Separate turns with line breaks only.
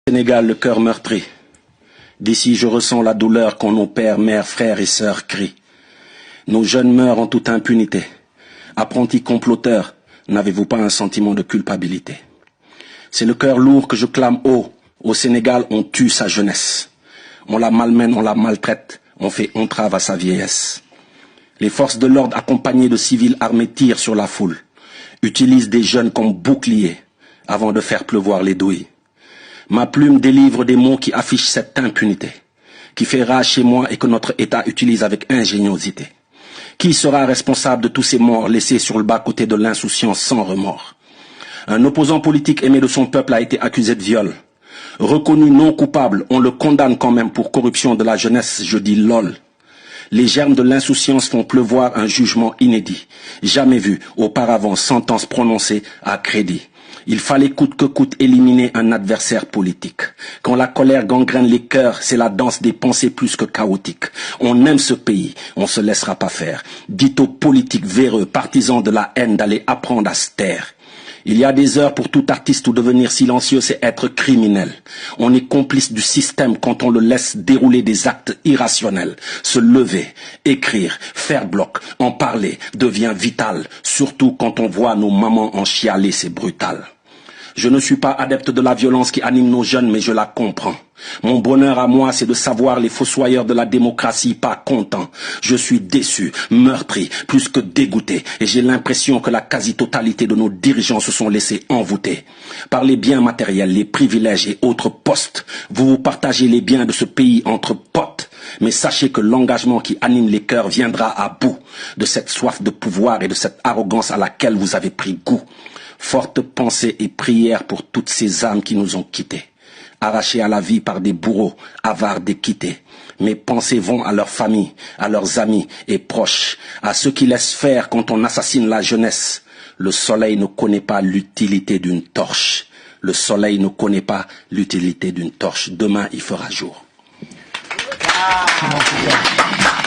Sénégal, le cœur meurtri. D'ici, je ressens la douleur quand nos pères, mères, frères et sœurs crient. Nos jeunes meurent en toute impunité. Apprentis comploteurs, n'avez-vous pas un sentiment de culpabilité? C'est le cœur lourd que je clame haut. Au Sénégal, on tue sa jeunesse. On la malmène, on la maltraite, on fait entrave à sa vieillesse. Les forces de l'ordre accompagnées de civils armés tirent sur la foule, utilisent des jeunes comme boucliers avant de faire pleuvoir les douilles. Ma plume délivre des mots qui affichent cette impunité, qui fait rage chez moi et que notre État utilise avec ingéniosité. Qui sera responsable de tous ces morts laissés sur le bas-côté de l'insouciance sans remords? Un opposant politique aimé de son peuple a été accusé de viol. Reconnu non coupable, on le condamne quand même pour corruption de la jeunesse, je dis lol. Les germes de l'insouciance font pleuvoir un jugement inédit, jamais vu auparavant, sentence prononcée à crédit. Il fallait coûte que coûte éliminer un adversaire politique. Quand la colère gangrène les cœurs, c'est la danse des pensées plus que chaotique. On aime ce pays, on se laissera pas faire. Dites aux politiques véreux, partisans de la haine, d'aller apprendre à se taire. Il y a des heures pour tout artiste où devenir silencieux, c'est être criminel. On est complice du système quand on le laisse dérouler des actes irrationnels. Se lever, écrire, faire bloc, en parler devient vital, surtout quand on voit nos mamans en chialer, c'est brutal. Je ne suis pas adepte de la violence qui anime nos jeunes, mais je la comprends. Mon bonheur à moi, c'est de savoir les fossoyeurs de la démocratie pas contents. Je suis déçu, meurtri, plus que dégoûté, et j'ai l'impression que la quasi-totalité de nos dirigeants se sont laissés envoûter. Par les biens matériels, les privilèges et autres postes, vous partagez les biens de ce pays entre potes. Mais sachez que l'engagement qui anime les cœurs viendra à bout de cette soif de pouvoir et de cette arrogance à laquelle vous avez pris goût. Forte pensée et prière pour toutes ces âmes qui nous ont quittés, arrachées à la vie par des bourreaux, avares d'équité. Mes pensées vont à leurs familles, à leurs amis et proches, à ceux qui laissent faire quand on assassine la jeunesse. Le soleil ne connaît pas l'utilité d'une torche. Le soleil ne connaît pas l'utilité d'une torche. Demain, il fera jour.